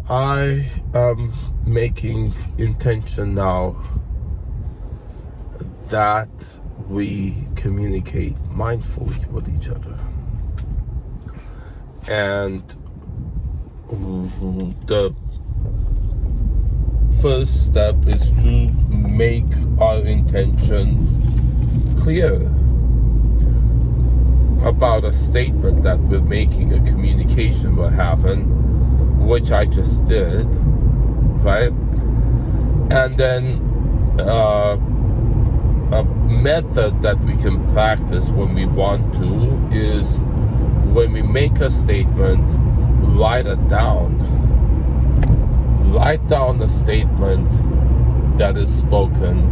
I am making intention now that we communicate mindfully with each other. And the first step is to make our intention clear about a statement that we're making, a communication we're having, which I just did, right? And then a method that we can practice when we want to is when we make a statement, write it down. Write down the statement that is spoken,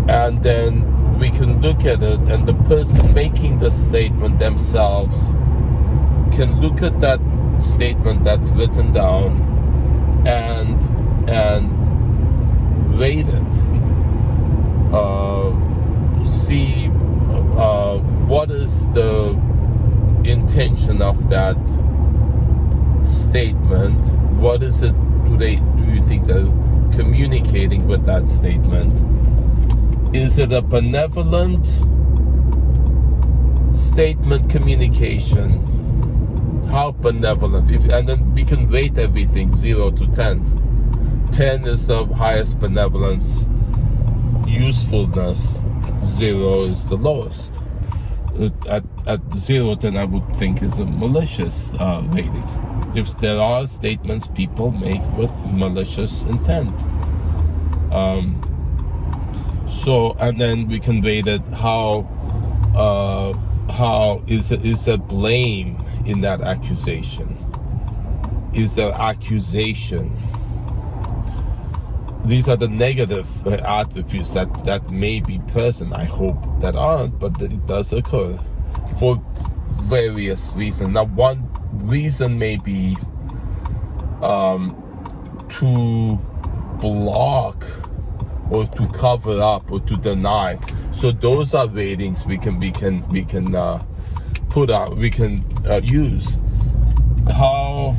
and then we can look at it, and the person making the statement themselves can look at that statement that's written down and rate it. See what is the intention of that statement. What is it? Do you think they're communicating with that statement? Is it a benevolent statement communication? How benevolent? And then we can rate everything 0 to 10. 10 is the highest benevolence. Usefulness, 0 is the lowest. At 0, then I would think is a malicious rating. If there are statements people make with malicious intent. So, and then we can rate it how is there blame in that accusation? Is there accusation? These are the negative attributes that may be present. I hope that aren't, but it does occur for various reasons. Now, one reason may be to block or to cover up or to deny. So those are ratings we can put out. We can use. How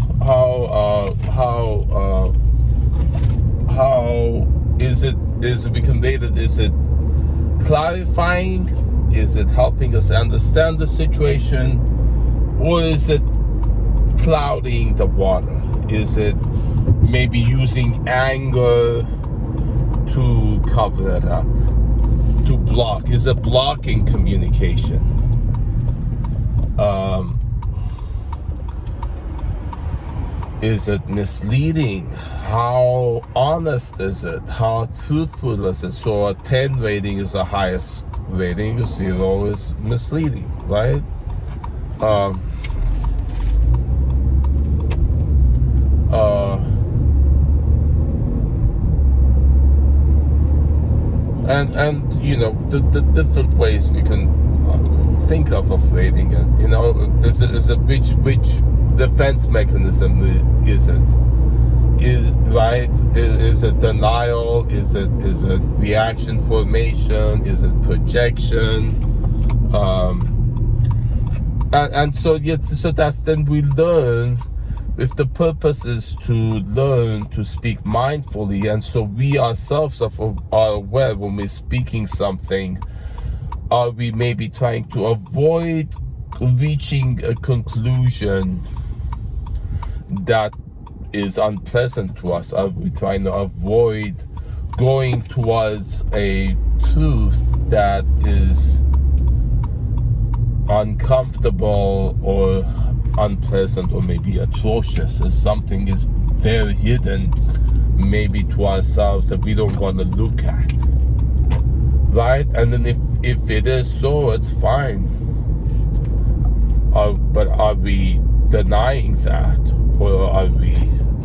is it we can rate it? Is it clarifying? Is it helping us understand the situation? Or is it clouding the water? Is it maybe using anger to cover it up, to block? Is it blocking communication? Is it misleading? How honest is it? How truthful is it? So a 10 rating is the highest rating, 0 is misleading, right? And you know, the different ways we can think of rating it. You know, is it which defense mechanism is it? Is it denial? Is it reaction formation? Is it projection? And so that's then we learn. If the purpose is to learn to speak mindfully, and so we ourselves are aware when we're speaking something, are we maybe trying to avoid reaching a conclusion that is unpleasant to us? Are we trying to avoid going towards a truth that is uncomfortable or unpleasant or maybe atrocious, as something is very hidden maybe to ourselves that we don't want to look at, right? And then if it is so, it's fine. But are we denying that, or are we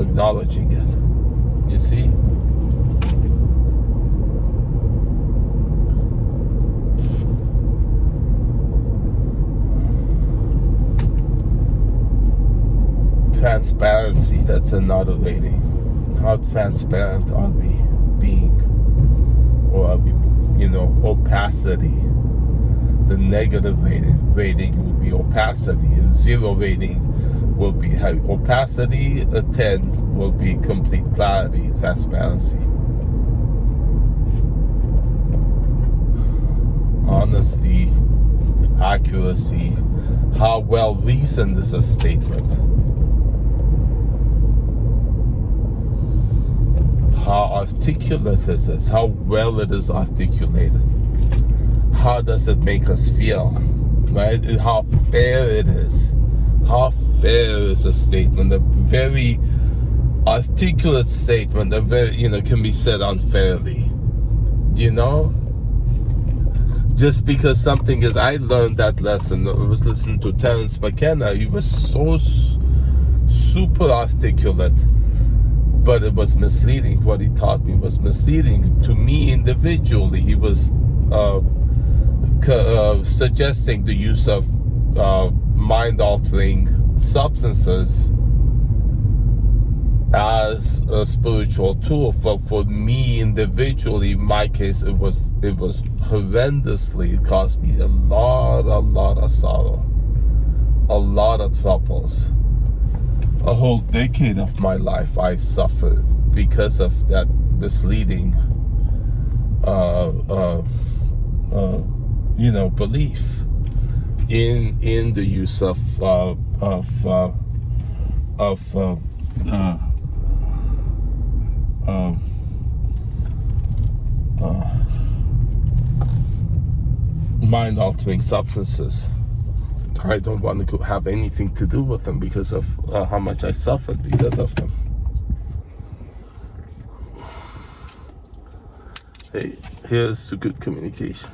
acknowledging it? You see? Transparency, that's another rating. How transparent are we being? Or are we, opacity? The negative rating would be opacity. A 0 rating will be opacity. A 10 will be complete clarity, transparency, honesty, accuracy. How well reasoned is a statement? How articulate it is, how well it is articulated. How does it make us feel, right? And how fair it is. How fair is a statement? A very articulate statement, a very, can be said unfairly. Just because something is, I learned that lesson. I was listening to Terence McKenna. He was so super articulate, but it was misleading. What he taught me was misleading to me individually. He was suggesting the use of mind-altering substances as a spiritual tool. For me individually, in my case, it was horrendously. It caused me a lot of sorrow, a lot of troubles. A whole decade of my life I suffered because of that misleading belief in the use of mind-altering substances. I don't want to have anything to do with them because of how much I suffered because of them. Hey, here's to good communication.